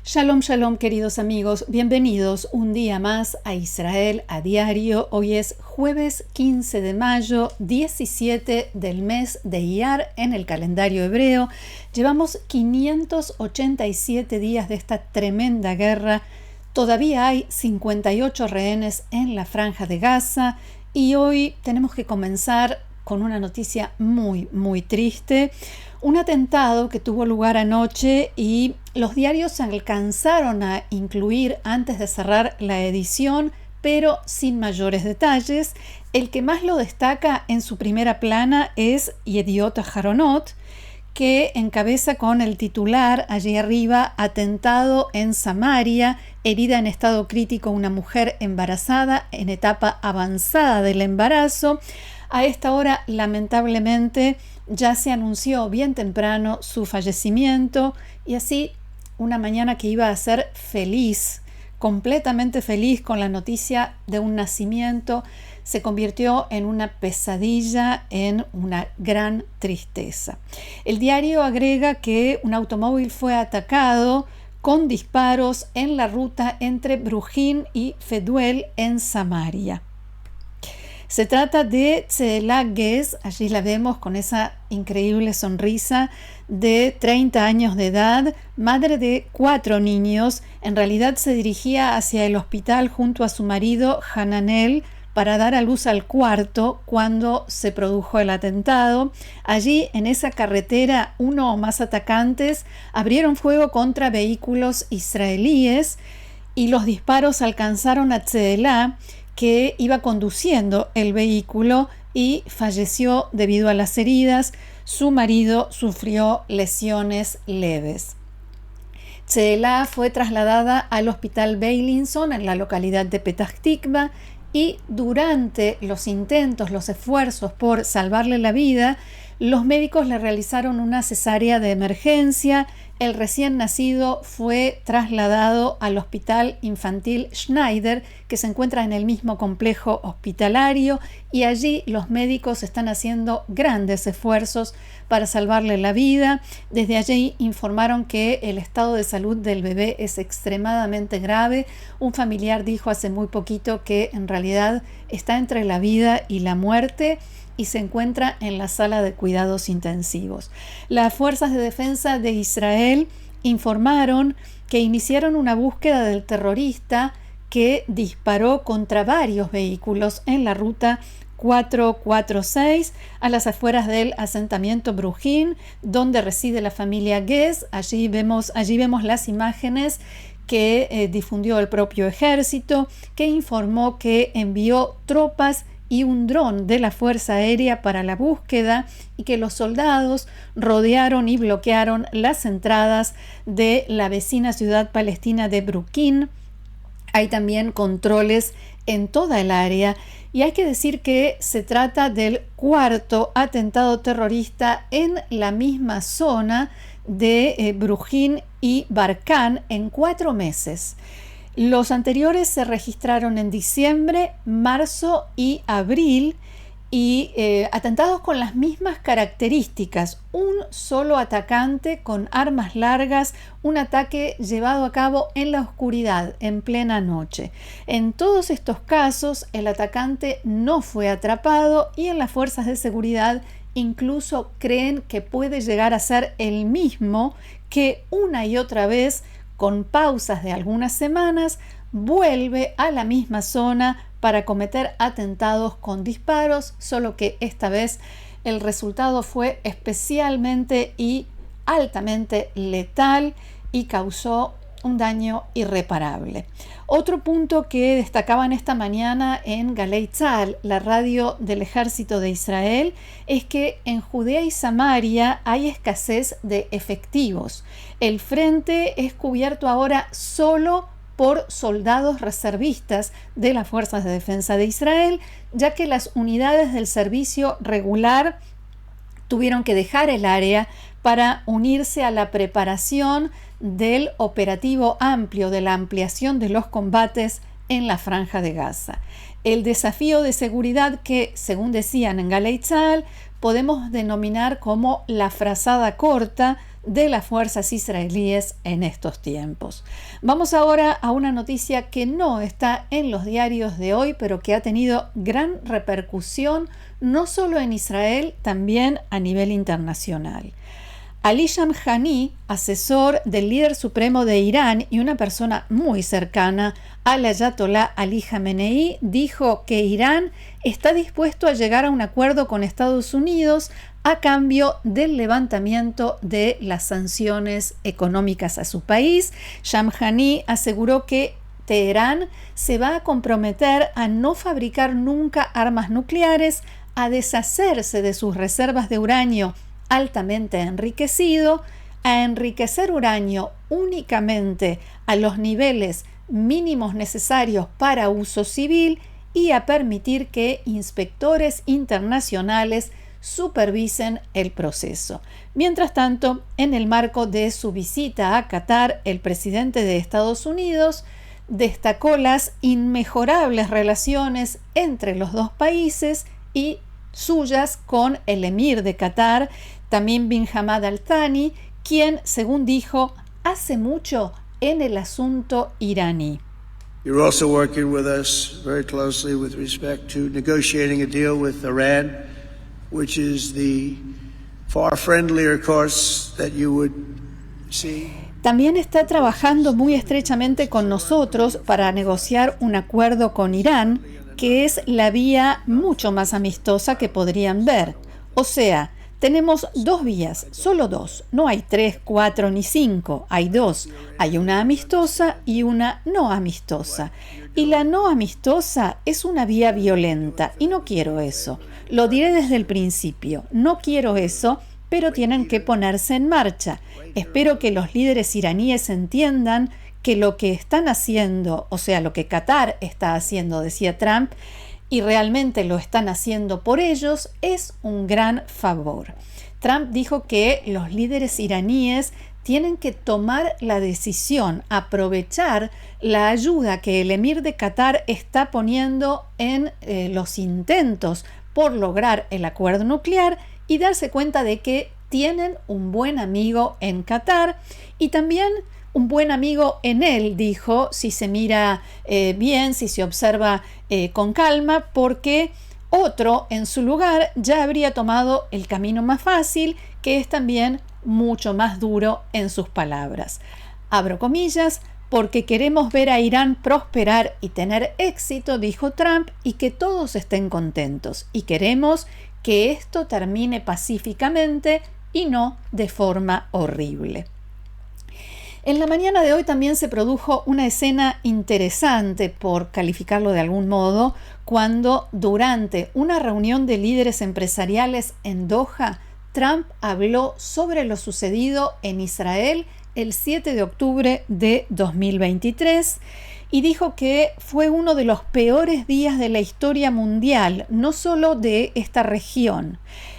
Shalom, shalom, queridos amigos. Bienvenidos un día más a Israel a Diario. Hoy es jueves 15 de mayo, 17 del mes de Iyar en el calendario hebreo. Llevamos 587 días de esta tremenda guerra. Todavía hay 58 rehenes en la franja de Gaza y hoy tenemos que comenzar con una noticia muy, muy triste. Un atentado que tuvo lugar anoche y los diarios se alcanzaron a incluir antes de cerrar la edición, pero sin mayores detalles. El que más lo destaca en su primera plana es Yediot Aharonot, que encabeza con el titular allí arriba: atentado en Samaria, herida en estado crítico una mujer embarazada en etapa avanzada del embarazo. A esta hora, lamentablemente, ya se anunció bien temprano su fallecimiento y así una mañana que iba a ser feliz, completamente feliz con la noticia de un nacimiento, se convirtió en una pesadilla, en una gran tristeza. El diario agrega que un automóvil fue atacado con disparos en la ruta entre Brujín y Feduel en Samaria. Se trata de Tzeela Gez, allí la vemos con esa increíble sonrisa, de 30 años de edad, madre de 4 niños. En realidad se dirigía hacia el hospital junto a su marido Hananel para dar a luz al cuarto cuando se produjo el atentado. Allí, en esa carretera, uno o más atacantes abrieron fuego contra vehículos israelíes y los disparos alcanzaron a Tzeela, que iba conduciendo el vehículo, y falleció debido a las heridas. Su marido sufrió lesiones leves. Tzeela fue trasladada al hospital Beilinson en la localidad de Petah Tikva y durante los intentos, los esfuerzos por salvarle la vida, los médicos le realizaron una cesárea de emergencia. El recién nacido fue trasladado al Hospital Infantil Schneider, que se encuentra en el mismo complejo hospitalario, y allí los médicos están haciendo grandes esfuerzos para salvarle la vida. Desde allí informaron que el estado de salud del bebé es extremadamente grave. Un familiar dijo hace muy poquito que en realidad está entre la vida y la muerte y se encuentra en la sala de cuidados intensivos. Las fuerzas de defensa de Israel informaron que iniciaron una búsqueda del terrorista que disparó contra varios vehículos en la ruta 446 a las afueras del asentamiento Brujín, donde reside la familia Gez. Allí vemos las imágenes que difundió el propio ejército, que informó que envió tropas y un dron de la Fuerza Aérea para la búsqueda, y que los soldados rodearon y bloquearon las entradas de la vecina ciudad palestina de Brooklyn. Hay también controles en toda el área y hay que decir que se trata del cuarto atentado terrorista en la misma zona de Brooklyn y Barkan en 4 meses. Los anteriores se registraron en diciembre, marzo y abril, y atentados con las mismas características: un solo atacante con armas largas, un ataque llevado a cabo en la oscuridad, en plena noche. En todos estos casos, el atacante no fue atrapado y en las fuerzas de seguridad incluso creen que puede llegar a ser el mismo, que una y otra vez, con pausas de algunas semanas, vuelve a la misma zona para cometer atentados con disparos, solo que esta vez el resultado fue especialmente y altamente letal y causó un daño irreparable. Otro punto que destacaban esta mañana en Galei Tzahal, la radio del ejército de Israel, es que en Judea y Samaria hay escasez de efectivos. El frente es cubierto ahora solo por soldados reservistas de las Fuerzas de Defensa de Israel, ya que las unidades del servicio regular tuvieron que dejar el área para unirse a la preparación del operativo amplio, de la ampliación de los combates en la Franja de Gaza. El desafío de seguridad que, según decían en Galei Tzahal, podemos denominar como la frazada corta de las fuerzas israelíes en estos tiempos. Vamos ahora a una noticia que no está en los diarios de hoy, pero que ha tenido gran repercusión no solo en Israel, también a nivel internacional. Ali Shamkhani, asesor del líder supremo de Irán y una persona muy cercana al ayatolá Ali Khamenei, dijo que Irán está dispuesto a llegar a un acuerdo con Estados Unidos a cambio del levantamiento de las sanciones económicas a su país. Shamkhani aseguró que Teherán se va a comprometer a no fabricar nunca armas nucleares, a deshacerse de sus reservas de uranio altamente enriquecido, a enriquecer uranio únicamente a los niveles mínimos necesarios para uso civil y a permitir que inspectores internacionales supervisen el proceso. Mientras tanto, en el marco de su visita a Qatar, el presidente de Estados Unidos destacó las inmejorables relaciones entre los dos países y suyas con el emir de Qatar, Tamim bin Hamad Al Thani, quien, según dijo, hace mucho en el asunto iraní. You're also working with us very closely with respect to negotiating a deal with Iran, which is the far friendlier course that you would see. También está trabajando muy estrechamente con nosotros para negociar un acuerdo con Irán, que es la vía mucho más amistosa que podrían ver. O sea, tenemos dos vías, solo dos. No hay 3, 4 ni 5, hay dos. Hay una amistosa y una no amistosa. Y la no amistosa es una vía violenta y no quiero eso. Lo diré desde el principio, no quiero eso, pero tienen que ponerse en marcha. Espero que los líderes iraníes entiendan que lo que están haciendo, o sea, lo que Qatar está haciendo, decía Trump, y realmente lo están haciendo por ellos, es un gran favor. Trump dijo que los líderes iraníes tienen que tomar la decisión, aprovechar la ayuda que el emir de Qatar está poniendo en los intentos por lograr el acuerdo nuclear y darse cuenta de que tienen un buen amigo en Qatar y también un buen amigo en él, dijo, si se mira bien, si se observa con calma, porque otro en su lugar ya habría tomado el camino más fácil, que es también mucho más duro en sus palabras. Abro comillas, porque queremos ver a Irán prosperar y tener éxito, dijo Trump, y que todos estén contentos. Y queremos que esto termine pacíficamente y no de forma horrible. En la mañana de hoy también se produjo una escena interesante, por calificarlo de algún modo, cuando durante una reunión de líderes empresariales en Doha, Trump habló sobre lo sucedido en Israel el 7 de octubre de 2023 y dijo que fue uno de los peores días de la historia mundial, no solo de esta región.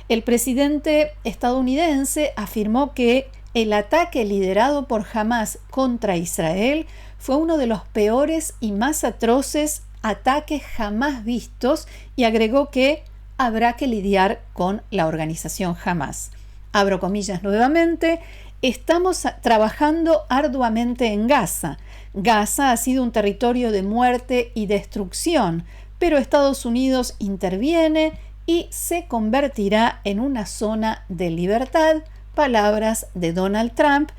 El presidente estadounidense afirmó que el ataque liderado por Hamás contra Israel fue uno de los peores y más atroces ataques jamás vistos y agregó que habrá que lidiar con la organización Hamás. Abro comillas nuevamente, estamos trabajando arduamente en Gaza. Gaza ha sido un territorio de muerte y destrucción, pero Estados Unidos interviene y se convertirá en una zona de libertad. Palabras de Donald Trump,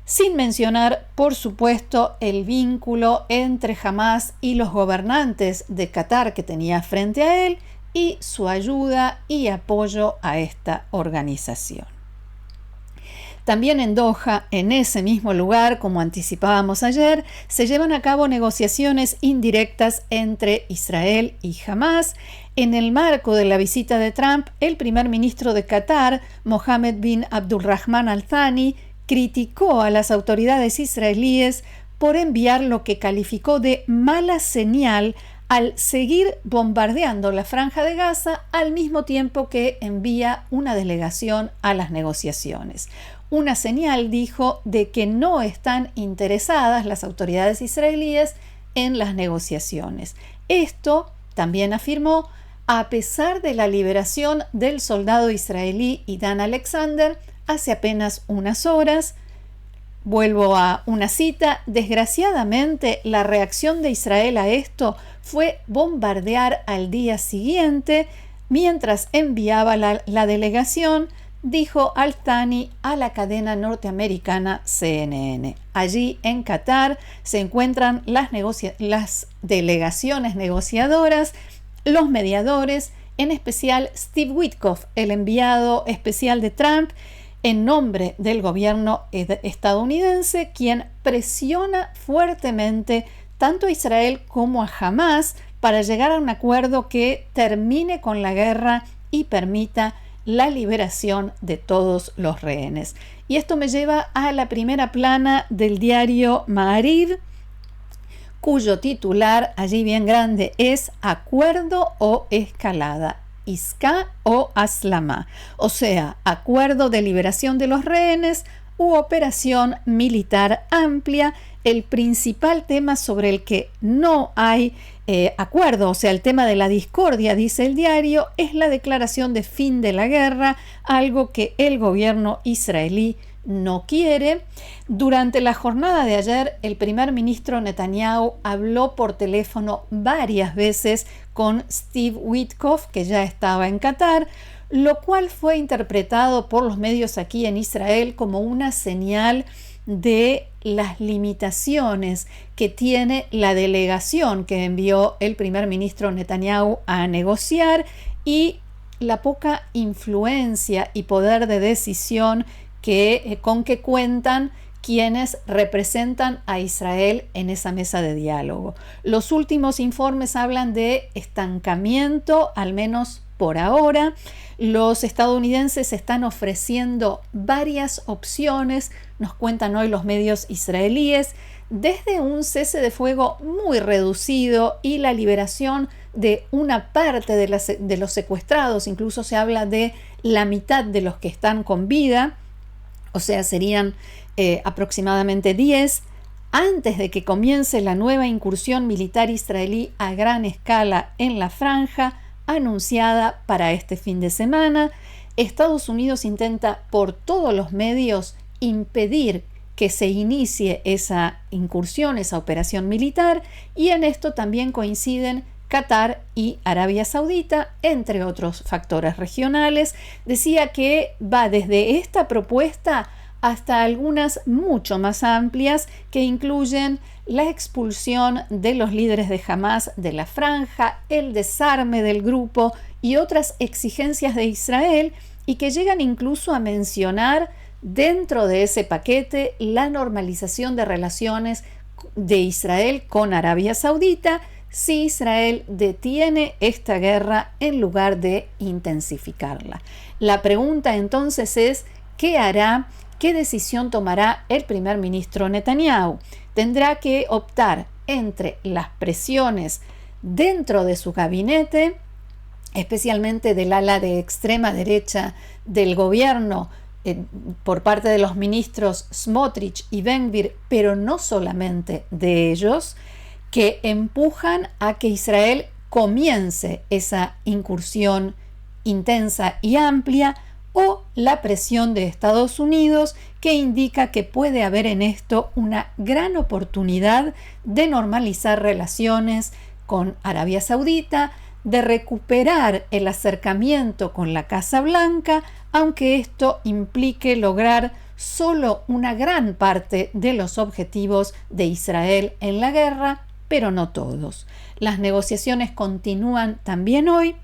sin mencionar, por supuesto, el vínculo entre Hamás y los gobernantes de Qatar que tenía frente a él y su ayuda y apoyo a esta organización. También en Doha, en ese mismo lugar, como anticipábamos ayer, se llevan a cabo negociaciones indirectas entre Israel y Hamás. En el marco de la visita de Trump, el primer ministro de Qatar, Mohammed bin Abdulrahman Al Thani, criticó a las autoridades israelíes por enviar lo que calificó de mala señal al seguir bombardeando la Franja de Gaza al mismo tiempo que envía una delegación a las negociaciones. Una señal, dijo, de que no están interesadas las autoridades israelíes en las negociaciones. Esto, también afirmó, a pesar de la liberación del soldado israelí Idan Alexander hace apenas unas horas. Vuelvo a una cita: desgraciadamente la reacción de Israel a esto fue bombardear al día siguiente mientras enviaba la delegación, dijo Al-Thani a la cadena norteamericana CNN. Allí en Qatar se encuentran las delegaciones negociadoras, los mediadores, en especial Steve Witkoff, el enviado especial de Trump, en nombre del gobierno estadounidense, quien presiona fuertemente tanto a Israel como a Hamás para llegar a un acuerdo que termine con la guerra y permita la liberación de todos los rehenes. Y esto me lleva a la primera plana del diario Ma'ariv, cuyo titular, allí bien grande, es Acuerdo o Escalada, Iská o Aslama, o sea, acuerdo de liberación de los rehenes u operación militar amplia. El principal tema sobre el que no hay acuerdo, o sea, el tema de la discordia, dice el diario, es la declaración de fin de la guerra, algo que el gobierno israelí no quiere. Durante la jornada de ayer, el primer ministro Netanyahu habló por teléfono varias veces con Steve Witkoff, que ya estaba en Qatar, lo cual fue interpretado por los medios aquí en Israel como una señal de las limitaciones que tiene la delegación que envió el primer ministro Netanyahu a negociar y la poca influencia y poder de decisión con que cuentan quienes representan a Israel en esa mesa de diálogo. Los últimos informes hablan de estancamiento, al menos por ahora. Los estadounidenses están ofreciendo varias opciones, nos cuentan hoy los medios israelíes, desde un cese de fuego muy reducido y la liberación de una parte de los secuestrados. Incluso se habla de la mitad de los que están con vida, o sea, serían aproximadamente 10, antes de que comience la nueva incursión militar israelí a gran escala en la franja, anunciada para este fin de semana. Estados Unidos intenta por todos los medios impedir que se inicie esa incursión, esa operación militar, y en esto también coinciden Qatar y Arabia Saudita, entre otros factores regionales. Decía que va desde esta propuesta hasta algunas mucho más amplias que incluyen la expulsión de los líderes de Hamás de la franja, el desarme del grupo y otras exigencias de Israel, y que llegan incluso a mencionar dentro de ese paquete la normalización de relaciones de Israel con Arabia Saudita si Israel detiene esta guerra en lugar de intensificarla. La pregunta entonces es: ¿qué hará? ¿Qué decisión tomará el primer ministro Netanyahu? Tendrá que optar entre las presiones dentro de su gabinete, especialmente del ala de extrema derecha del gobierno, por parte de los ministros Smotrich y Ben Gvir, pero no solamente de ellos, que empujan a que Israel comience esa incursión intensa y amplia, o la presión de Estados Unidos, que indica que puede haber en esto una gran oportunidad de normalizar relaciones con Arabia Saudita, de recuperar el acercamiento con la Casa Blanca, aunque esto implique lograr solo una gran parte de los objetivos de Israel en la guerra, pero no todos. Las negociaciones continúan también hoy,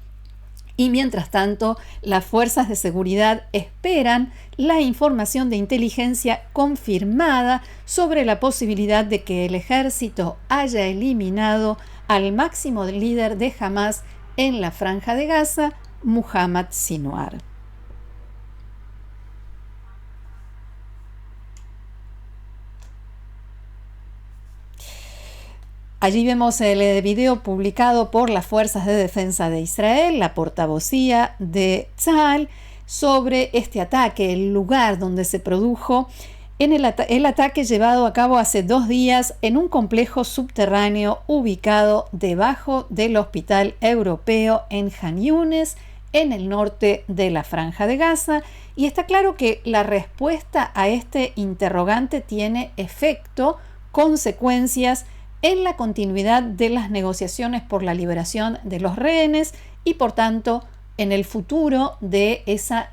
y mientras tanto, las fuerzas de seguridad esperan la información de inteligencia confirmada sobre la posibilidad de que el ejército haya eliminado al máximo líder de Hamás en la Franja de Gaza, Muhammad Sinwar. Allí vemos el video publicado por las Fuerzas de Defensa de Israel, la portavocía de Tzal, sobre este ataque, el lugar donde se produjo el ataque llevado a cabo hace 2 días en un complejo subterráneo ubicado debajo del Hospital Europeo en Han Yunis, en el norte de la Franja de Gaza. Y está claro que la respuesta a este interrogante tiene efecto, consecuencias en la continuidad de las negociaciones por la liberación de los rehenes y, por tanto, en el futuro de esa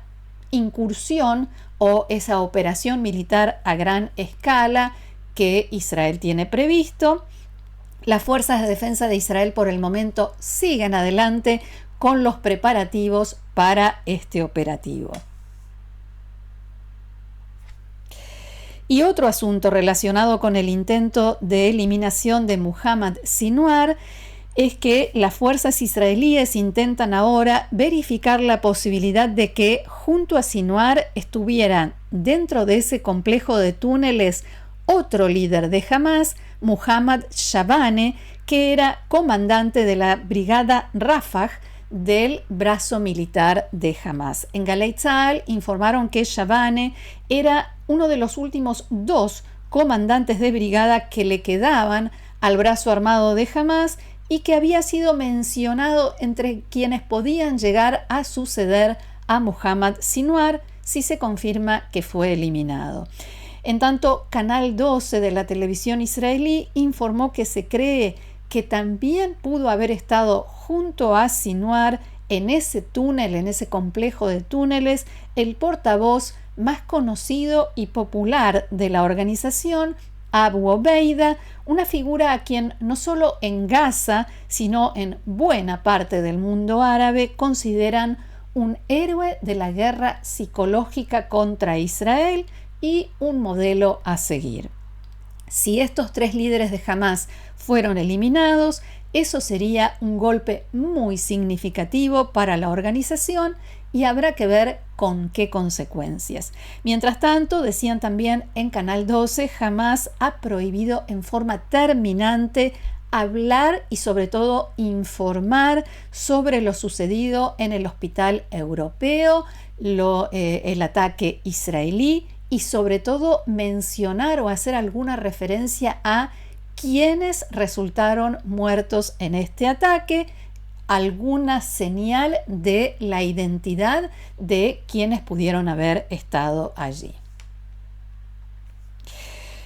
incursión o esa operación militar a gran escala que Israel tiene previsto. Las fuerzas de defensa de Israel por el momento siguen adelante con los preparativos para este operativo. Y otro asunto relacionado con el intento de eliminación de Muhammad Sinwar es que las fuerzas israelíes intentan ahora verificar la posibilidad de que junto a Sinwar estuvieran dentro de ese complejo de túneles otro líder de Hamas, Muhammad Shabane, que era comandante de la brigada Rafah del brazo militar de Hamas. En Galei Tzahal informaron que Shabane era uno de los últimos 2 comandantes de brigada que le quedaban al brazo armado de Hamas y que había sido mencionado entre quienes podían llegar a suceder a Muhammad Sinwar si se confirma que fue eliminado. En tanto, Canal 12 de la televisión israelí informó que se cree que también pudo haber estado junto a Sinwar en ese túnel, en ese complejo de túneles, el portavoz más conocido y popular de la organización, Abu Obeida, una figura a quien no solo en Gaza, sino en buena parte del mundo árabe consideran un héroe de la guerra psicológica contra Israel y un modelo a seguir. Si estos 3 líderes de Hamas fueron eliminados, eso sería un golpe muy significativo para la organización y habrá que ver con qué consecuencias. Mientras tanto, decían también en Canal 12, Hamas ha prohibido en forma terminante hablar y sobre todo informar sobre lo sucedido en el Hospital Europeo, el ataque israelí y sobre todo mencionar o hacer alguna referencia a quienes resultaron muertos en este ataque, alguna señal de la identidad de quienes pudieron haber estado allí.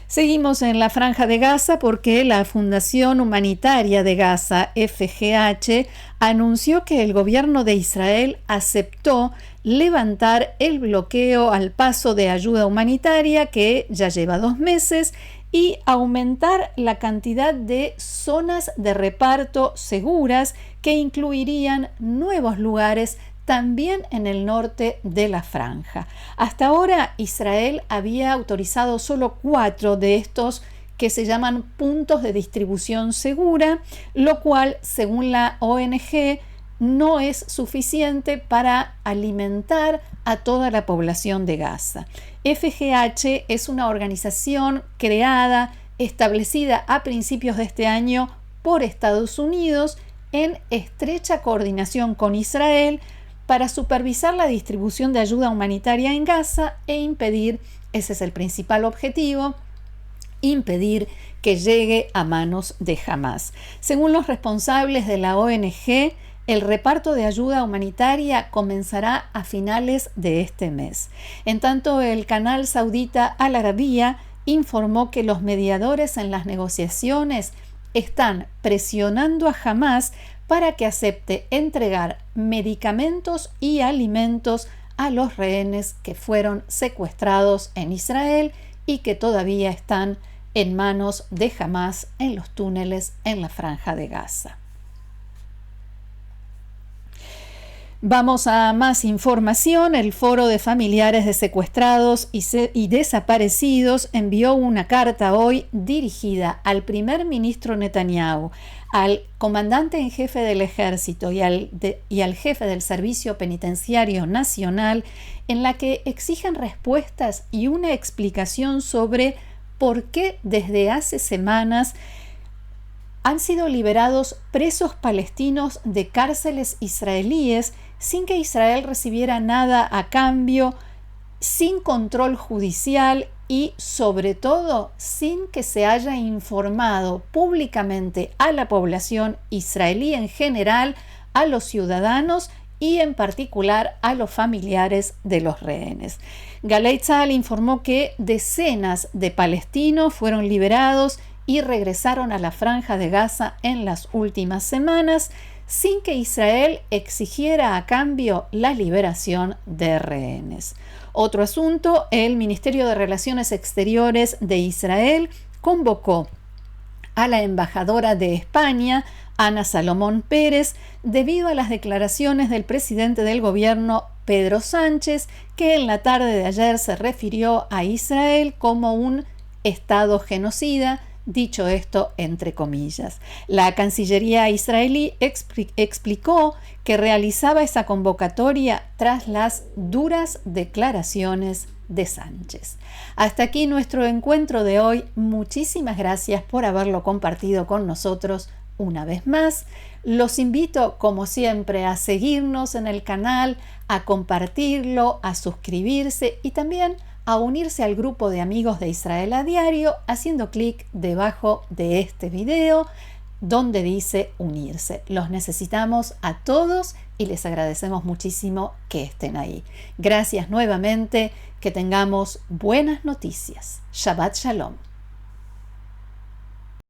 Seguimos en la Franja de Gaza porque la Fundación Humanitaria de Gaza, FGH, anunció que el gobierno de Israel aceptó levantar el bloqueo al paso de ayuda humanitaria que ya lleva 2 meses y aumentar la cantidad de zonas de reparto seguras que incluirían nuevos lugares también en el norte de la franja. Hasta ahora Israel había autorizado solo 4 de estos que se llaman puntos de distribución segura, lo cual, según la ONG, no es suficiente para alimentar a toda la población de Gaza. FGH es una organización creada, establecida a principios de este año por Estados Unidos en estrecha coordinación con Israel para supervisar la distribución de ayuda humanitaria en Gaza e impedir, ese es el principal objetivo, impedir que llegue a manos de Hamas. Según los responsables de la ONG, el reparto de ayuda humanitaria comenzará a finales de este mes. En tanto, el canal saudita Al Arabiya informó que los mediadores en las negociaciones están presionando a Hamas para que acepte entregar medicamentos y alimentos a los rehenes que fueron secuestrados en Israel y que todavía están en manos de Hamas en los túneles en la Franja de Gaza. Vamos a más información. El Foro de Familiares de Secuestrados y Desaparecidos envió una carta hoy dirigida al primer ministro Netanyahu, al comandante en jefe del ejército y al jefe del Servicio Penitenciario Nacional, en la que exigen respuestas y una explicación sobre por qué desde hace semanas han sido liberados presos palestinos de cárceles israelíes sin que Israel recibiera nada a cambio, sin control judicial y, sobre todo, sin que se haya informado públicamente a la población israelí en general, a los ciudadanos y en particular a los familiares de los rehenes. Galei Tzahal informó que decenas de palestinos fueron liberados y regresaron a la Franja de Gaza en las últimas semanas, sin que Israel exigiera a cambio la liberación de rehenes. Otro asunto, el Ministerio de Relaciones Exteriores de Israel convocó a la embajadora de España, Ana Salomón Pérez, debido a las declaraciones del presidente del gobierno, Pedro Sánchez, que en la tarde de ayer se refirió a Israel como un Estado genocida, dicho esto entre comillas. La Cancillería israelí explicó que realizaba esa convocatoria tras las duras declaraciones de Sánchez. Hasta aquí nuestro encuentro de hoy. Muchísimas gracias por haberlo compartido con nosotros una vez más. Los invito, como siempre, a seguirnos en el canal, a compartirlo, a suscribirse y también a unirse al grupo de amigos de Israel a diario haciendo clic debajo de este video donde dice unirse. Los necesitamos a todos y les agradecemos muchísimo que estén ahí. Gracias nuevamente, que tengamos buenas noticias. Shabbat Shalom.